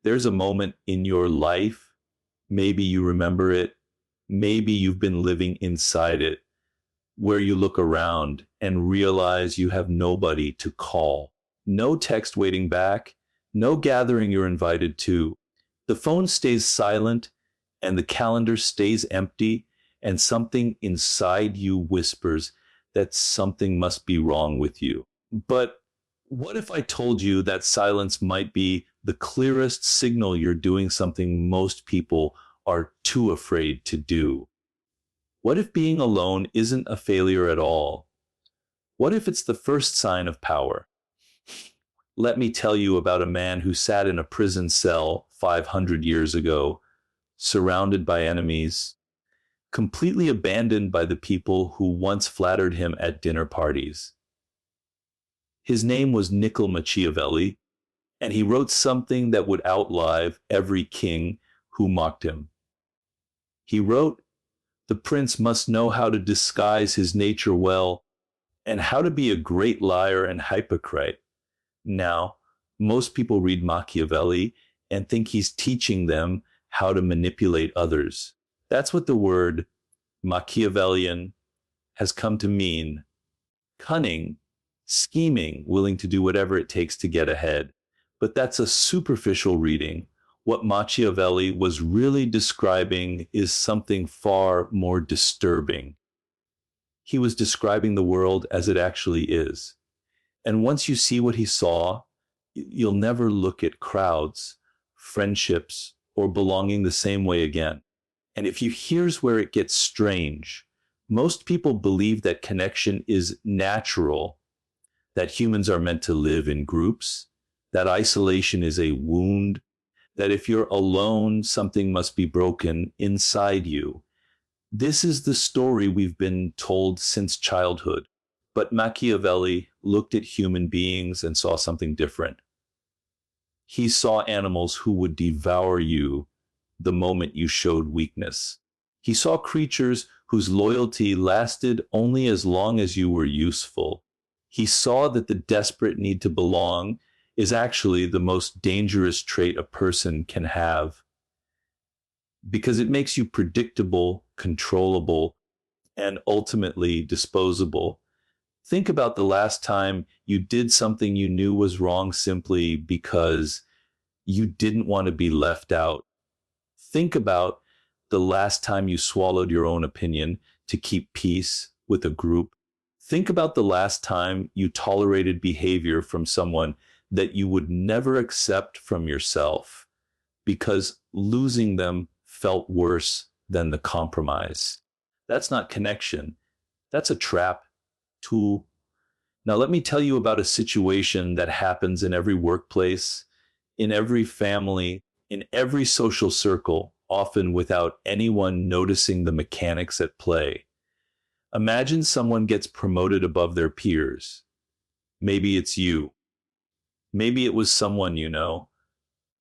There's a moment in your life, maybe you remember it, maybe you've been living inside it, where you look around and realize you have nobody to call. No text waiting back, no gathering you're invited to. The phone stays silent and the calendar stays empty, and something inside you whispers that something must be wrong with you. But what if I told you that silence might be the clearest signal you're doing something most people are too afraid to do? What if being alone isn't a failure at all? What if it's the first sign of power? Let me tell you about a man who sat in a prison cell 500 years ago, surrounded by enemies, completely abandoned by the people who once flattered him at dinner parties. His name was Machiavelli, and he wrote something that would outlive every king who mocked him. He wrote, "The prince must know how to disguise his nature well, and how to be a great liar and hypocrite." Now, most people read Machiavelli and think he's teaching them how to manipulate others. That's what the word Machiavellian has come to mean: cunning, scheming, willing to do whatever it takes to get ahead. But that's a superficial reading. What Machiavelli was really describing is something far more disturbing. He was describing the world as it actually is. And once you see what he saw, you'll never look at crowds, friendships, or belonging the same way again. And if you here's where it gets strange, most people believe that connection is natural, that humans are meant to live in groups, that isolation is a wound, that if you're alone, something must be broken inside you. This is the story we've been told since childhood. But Machiavelli looked at human beings and saw something different. He saw animals who would devour you the moment you showed weakness. He saw creatures whose loyalty lasted only as long as you were useful. He saw that the desperate need to belong is actually the most dangerous trait a person can have, because it makes you predictable, controllable, and ultimately disposable. Think about the last time you did something you knew was wrong simply because you didn't want to be left out. Think about the last time you swallowed your own opinion to keep peace with a group. Think about the last time you tolerated behavior from someone that you would never accept from yourself, because losing them felt worse than the compromise. That's not connection. That's a trap tool. Now, let me tell you about a situation that happens in every workplace, in every family, in every social circle, often without anyone noticing the mechanics at play. Imagine someone gets promoted above their peers. Maybe it's you. Maybe it was someone you know.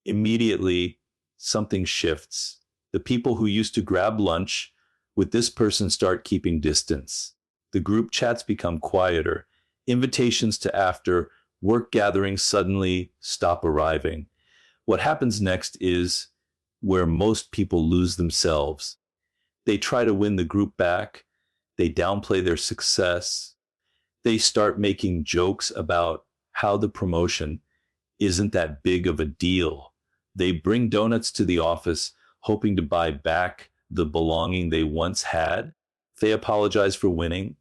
Immediately, something shifts. The people who used to grab lunch with this person start keeping distance. The group chats become quieter. Invitations to after work gatherings suddenly stop arriving. What happens next is where most people lose themselves. They try to win the group back. They downplay their success. They start making jokes about how the promotion isn't that big of a deal. They bring donuts to the office, hoping to buy back the belonging they once had. They apologize for winning.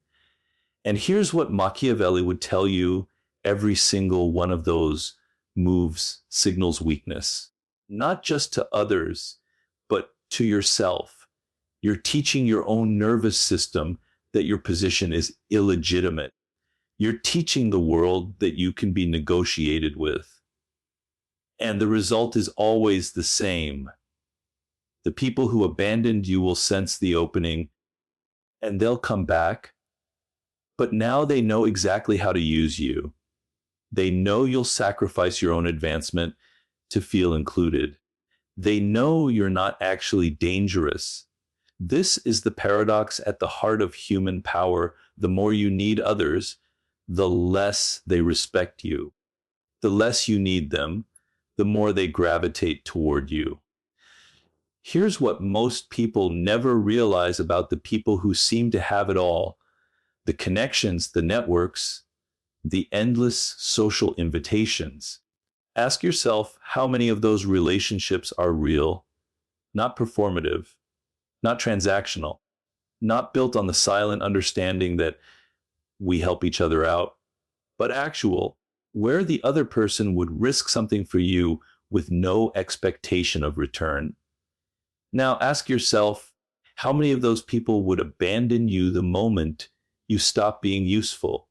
And here's what Machiavelli would tell you: every single one of those moves signals weakness, not just to others, but to yourself. You're teaching your own nervous system that your position is illegitimate. You're teaching the world that you can be negotiated with. And the result is always the same. The people who abandoned you will sense the opening, and they'll come back. But now they know exactly how to use you. They know you'll sacrifice your own advancement to feel included. They know you're not actually dangerous. This is the paradox at the heart of human power. The more you need others, the less they respect you. The less you need them, the more they gravitate toward you. Here's what most people never realize about the people who seem to have it all: the connections, the networks, the endless social invitations. Ask yourself how many of those relationships are real, not performative, not transactional, not built on the silent understanding that we help each other out, but actual, where the other person would risk something for you with no expectation of return. Now ask yourself, how many of those people would abandon you the moment you stop being useful?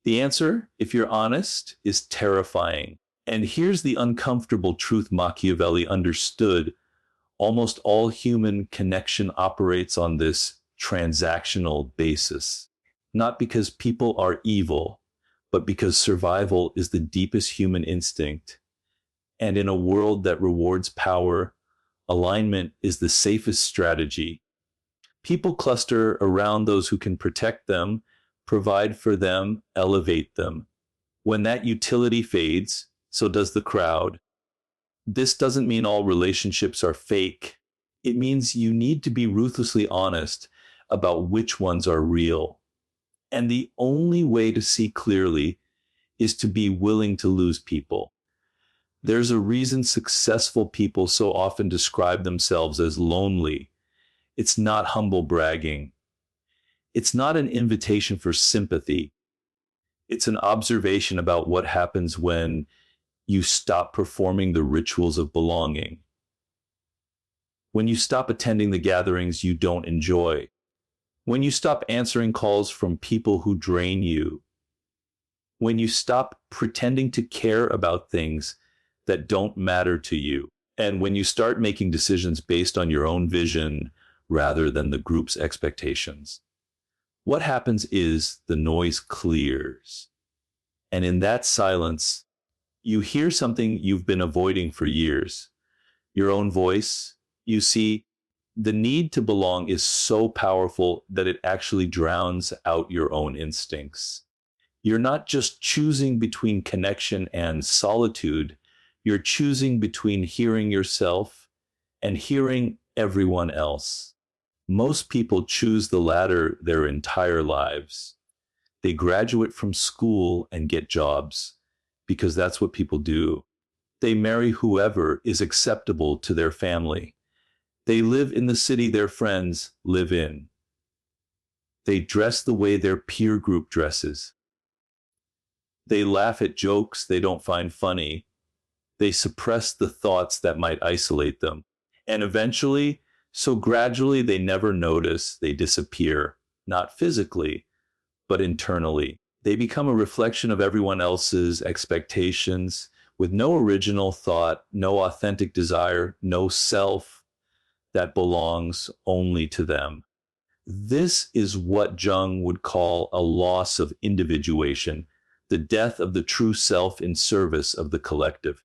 The answer, if you're honest, is terrifying. And here's the uncomfortable truth Machiavelli understood: almost all human connection operates on this transactional basis. Not because people are evil, but because survival is the deepest human instinct. And in a world that rewards power, alignment is the safest strategy. People cluster around those who can protect them, provide for them, elevate them. When that utility fades, so does the crowd. This doesn't mean all relationships are fake. It means you need to be ruthlessly honest about which ones are real. And the only way to see clearly is to be willing to lose people. There's a reason successful people so often describe themselves as lonely. It's not humble bragging. It's not an invitation for sympathy. It's an observation about what happens when you stop performing the rituals of belonging. When you stop attending the gatherings you don't enjoy. When you stop answering calls from people who drain you. When you stop pretending to care about things that don't matter to you. And when you start making decisions based on your own vision rather than the group's expectations. What happens is the noise clears. And in that silence, you hear something you've been avoiding for years. Your own voice. You see, the need to belong is so powerful that it actually drowns out your own instincts. You're not just choosing between connection and solitude. You're choosing between hearing yourself and hearing everyone else. Most people choose the latter their entire lives. They graduate from school and get jobs because that's what people do. They marry whoever is acceptable to their family. They live in the city their friends live in. They dress the way their peer group dresses. They laugh at jokes they don't find funny. They suppress the thoughts that might isolate them. And eventually, so gradually they never notice, they disappear, not physically, but internally. They become a reflection of everyone else's expectations, with no original thought, no authentic desire, no self that belongs only to them. This is what Jung would call a loss of individuation, the death of the true self in service of the collective.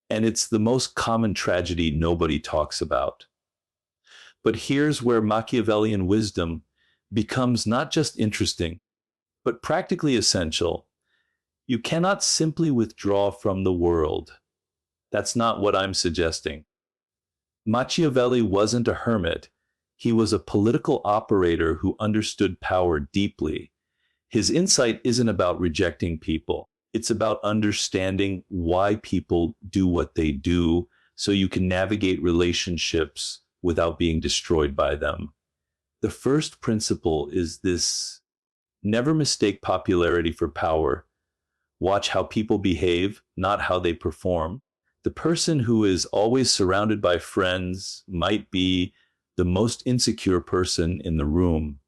And it's the most common tragedy nobody talks about. But here's where Machiavellian wisdom becomes not just interesting, but practically essential. You cannot simply withdraw from the world. That's not what I'm suggesting. Machiavelli wasn't a hermit. He was a political operator who understood power deeply. His insight isn't about rejecting people. It's about understanding why people do what they do so you can navigate relationships without being destroyed by them. The first principle is this: never mistake popularity for power. Watch how people behave, not how they perform. The person who is always surrounded by friends might be the most insecure person in the room,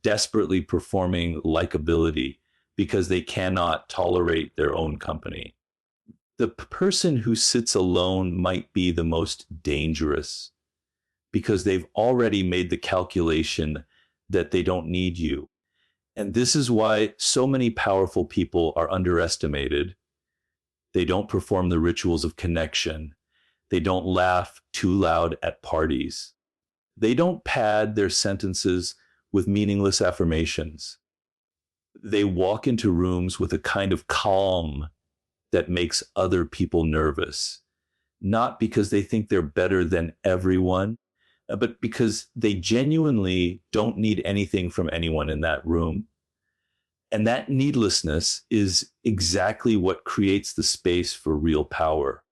desperately performing likability because they cannot tolerate their own company. The person who sits alone might be the most dangerous because they've already made the calculation that they don't need you. And this is why so many powerful people are underestimated. They don't perform the rituals of connection. They don't laugh too loud at parties. They don't pad their sentences with meaningless affirmations. They walk into rooms with a kind of calm that makes other people nervous, not because they think they're better than everyone, but because they genuinely don't need anything from anyone in that room. And that needlessness is exactly what creates the space for real power.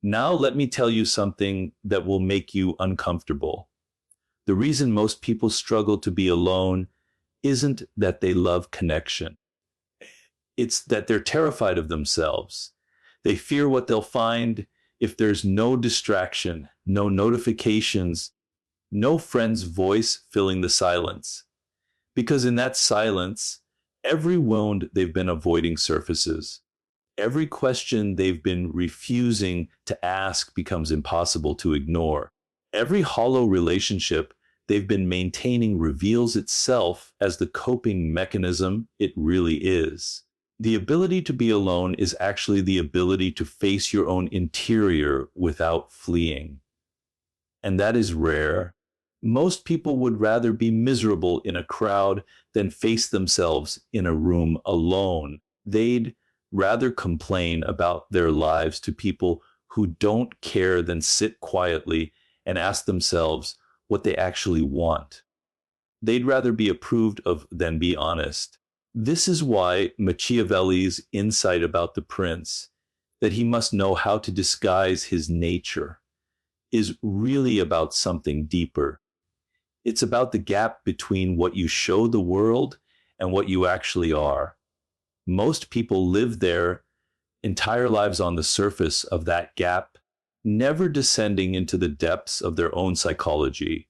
Now, let me tell you something that will make you uncomfortable. The reason most people struggle to be alone isn't that they love connection, it's that they're terrified of themselves. They fear what they'll find if there's no distraction, no notifications, no friend's voice filling the silence. Because in that silence, every wound they've been avoiding surfaces. Every question they've been refusing to ask becomes impossible to ignore. Every hollow relationship they've been maintaining reveals itself as the coping mechanism it really is. The ability to be alone is actually the ability to face your own interior without fleeing. And that is rare. Most people would rather be miserable in a crowd than face themselves in a room alone. They'd rather complain about their lives to people who don't care than sit quietly and ask themselves what they actually want. They'd rather be approved of than be honest. This is why Machiavelli's insight about the prince, that he must know how to disguise his nature, is really about something deeper. It's about the gap between what you show the world and what you actually are. Most people live their entire lives on the surface of that gap, never descending into the depths of their own psychology.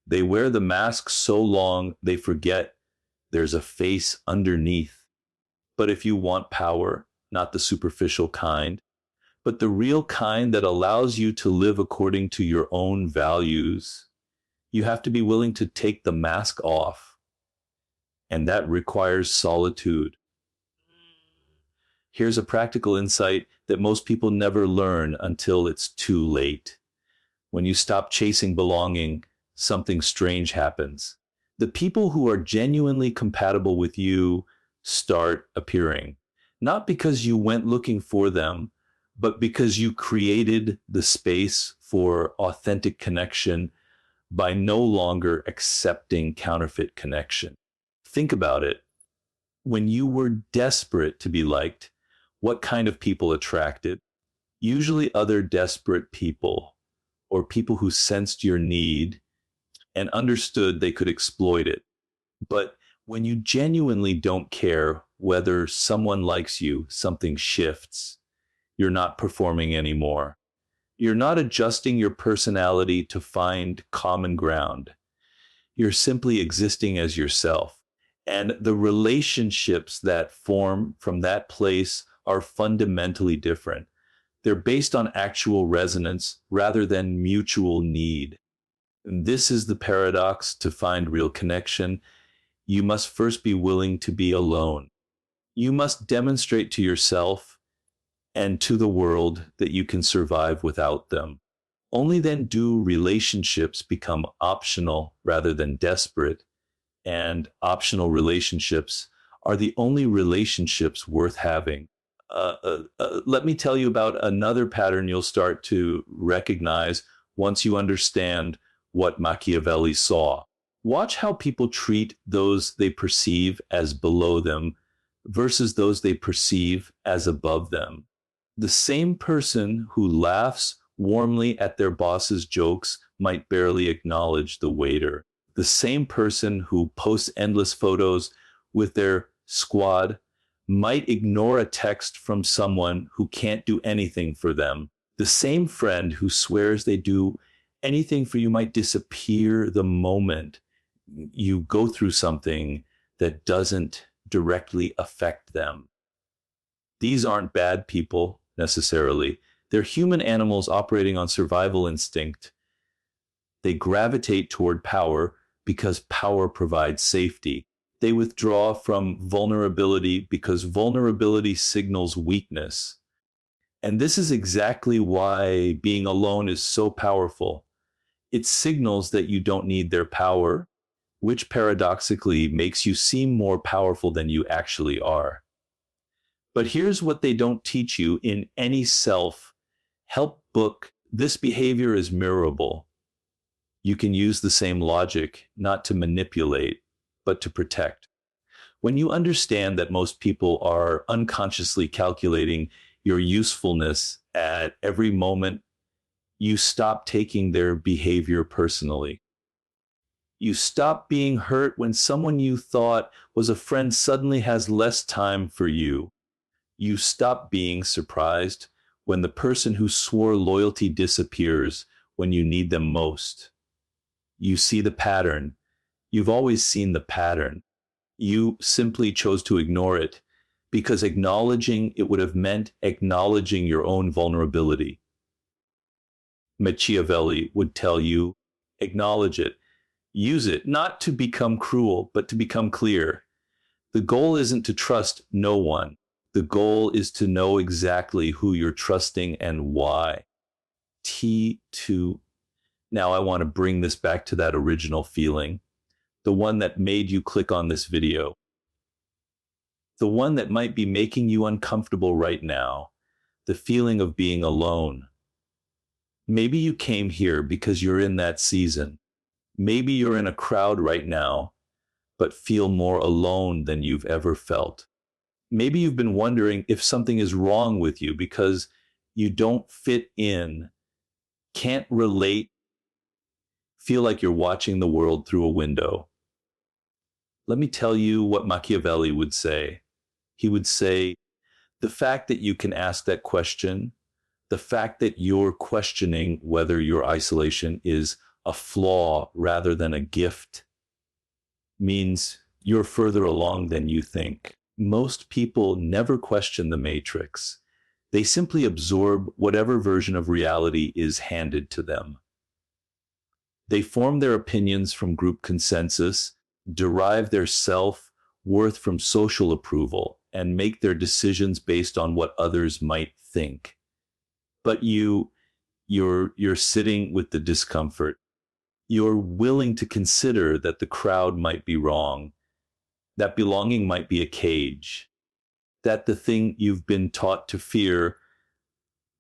They wear the mask so long they forget there's a face underneath. But if you want power, not the superficial kind, but the real kind that allows you to live according to your own values, you have to be willing to take the mask off. And that requires solitude. Here's a practical insight that most people never learn until it's too late. When you stop chasing belonging, something strange happens. The people who are genuinely compatible with you start appearing. Not because you went looking for them, but because you created the space for authentic connection by no longer accepting counterfeit connection. Think about it. When you were desperate to be liked, what kind of people attracted? Usually other desperate people, or people who sensed your need and understood they could exploit it. But when you genuinely don't care whether someone likes you, something shifts. You're not performing anymore. You're not adjusting your personality to find common ground. You're simply existing as yourself. And the relationships that form from that place are fundamentally different. They're based on actual resonance rather than mutual need. And this is the paradox. To find real connection, you must first be willing to be alone. You must demonstrate to yourself and to the world that you can survive without them. Only then do relationships become optional rather than desperate, and optional relationships are the only relationships worth having. Let me tell you about another pattern you'll start to recognize once you understand what Machiavelli saw. Watch how people treat those they perceive as below them versus those they perceive as above them. The same person who laughs warmly at their boss's jokes might barely acknowledge the waiter. The same person who posts endless photos with their squad might ignore a text from someone who can't do anything for them. The same friend who swears they do anything for you might disappear the moment you go through something that doesn't directly affect them. These aren't bad people necessarily. They're human animals operating on survival instinct. They gravitate toward power because power provides safety. They withdraw from vulnerability because vulnerability signals weakness. And this is exactly why being alone is so powerful. It signals that you don't need their power, which paradoxically makes you seem more powerful than you actually are. But here's what they don't teach you in any self-help book. This behavior is mirrorable. You can use the same logic, not to manipulate, but to protect. When you understand that most people are unconsciously calculating your usefulness at every moment, you stop taking their behavior personally. You stop being hurt when someone you thought was a friend suddenly has less time for you. You stop being surprised when the person who swore loyalty disappears when you need them most. You see the pattern. You've always seen the pattern. You simply chose to ignore it because acknowledging it would have meant acknowledging your own vulnerability. Machiavelli would tell you, acknowledge it. Use it not to become cruel, but to become clear. The goal isn't to trust no one. The goal is to know exactly who you're trusting and why. T2. Now I want to bring this back to that original feeling, the one that made you click on this video, the one that might be making you uncomfortable right now, the feeling of being alone. Maybe you came here because you're in that season. Maybe you're in a crowd right now, but feel more alone than you've ever felt. Maybe you've been wondering if something is wrong with you because you don't fit in, can't relate, feel like you're watching the world through a window. Let me tell you what Machiavelli would say. He would say, the fact that you can ask that question, the fact that you're questioning whether your isolation is a flaw rather than a gift, means you're further along than you think. Most people never question the matrix. They simply absorb whatever version of reality is handed to them. They form their opinions from group consensus, derive their self-worth from social approval, and make their decisions based on what others might think. But you're sitting with the discomfort. You're willing to consider that the crowd might be wrong, that belonging might be a cage, that the thing you've been taught to fear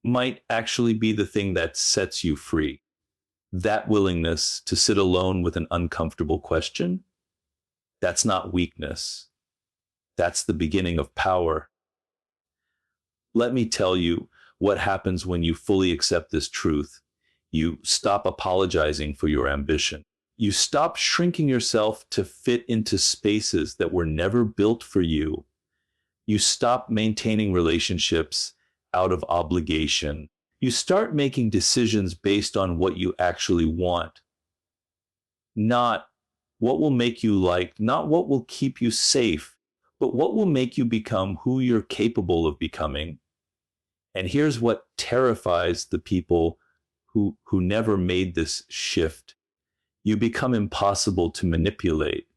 might actually be the thing that sets you free. That willingness to sit alone with an uncomfortable question, that's not weakness. That's the beginning of power. Let me tell you what happens when you fully accept this truth. You stop apologizing for your ambition. You stop shrinking yourself to fit into spaces that were never built for you. You stop maintaining relationships out of obligation. You start making decisions based on what you actually want, not what will make you liked, not what will keep you safe, but what will make you become who you're capable of becoming. And here's what terrifies the people who never made this shift. You become impossible to manipulate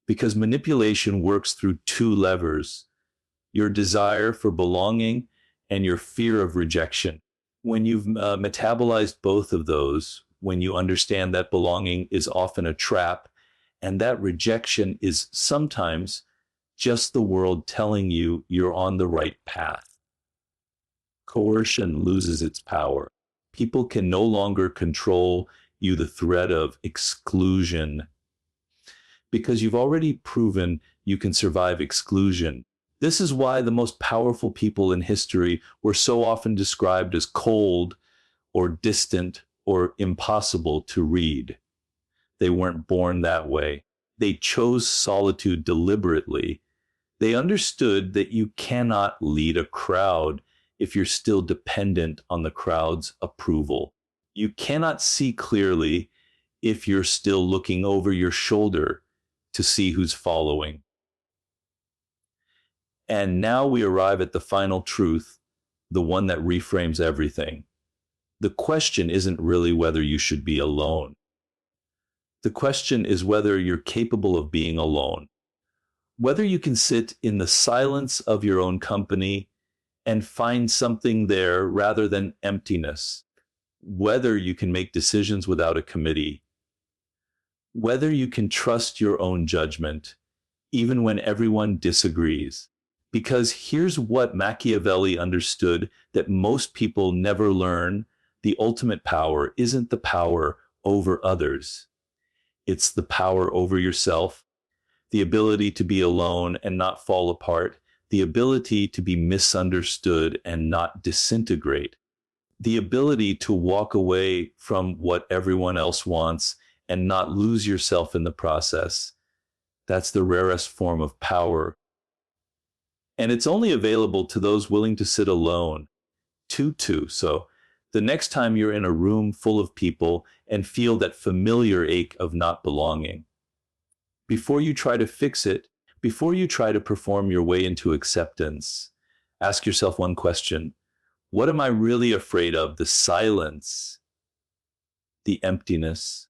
because manipulation works through two levers: your desire for belonging and your fear of rejection. When you've metabolized both of those, when you understand that belonging is often a trap and that rejection is sometimes just the world telling you you're on the right path, coercion loses its power. People can no longer control you, the threat of exclusion, because you've already proven you can survive exclusion. This is why the most powerful people in history were so often described as cold or distant or impossible to read. They weren't born that way. They chose solitude deliberately. They understood that you cannot lead a crowd if you're still dependent on the crowd's approval. You cannot see clearly if you're still looking over your shoulder to see who's following. And now we arrive at the final truth, the one that reframes everything. The question isn't really whether you should be alone. The question is whether you're capable of being alone, whether you can sit in the silence of your own company and find something there rather than emptiness, whether you can make decisions without a committee, whether you can trust your own judgment, even when everyone disagrees. Because here's what Machiavelli understood that most people never learn: the ultimate power isn't the power over others, it's the power over yourself, the ability to be alone and not fall apart, the ability to be misunderstood and not disintegrate, the ability to walk away from what everyone else wants and not lose yourself in the process. That's the rarest form of power. And it's only available to those willing to sit alone, too. So the next time you're in a room full of people and feel that familiar ache of not belonging, before you try to fix it, before you try to perform your way into acceptance, ask yourself one question: what am I really afraid of? The silence, the emptiness,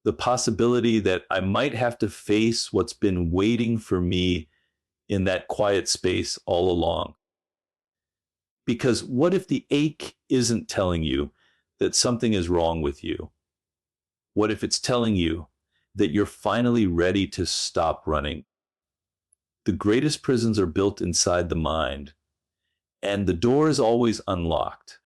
the possibility that I might have to face what's been waiting for me in that quiet space all along. Because what if the ache isn't telling you that something is wrong with you? What if it's telling you that you're finally ready to stop running? The greatest prisons are built inside the mind, and the door is always unlocked.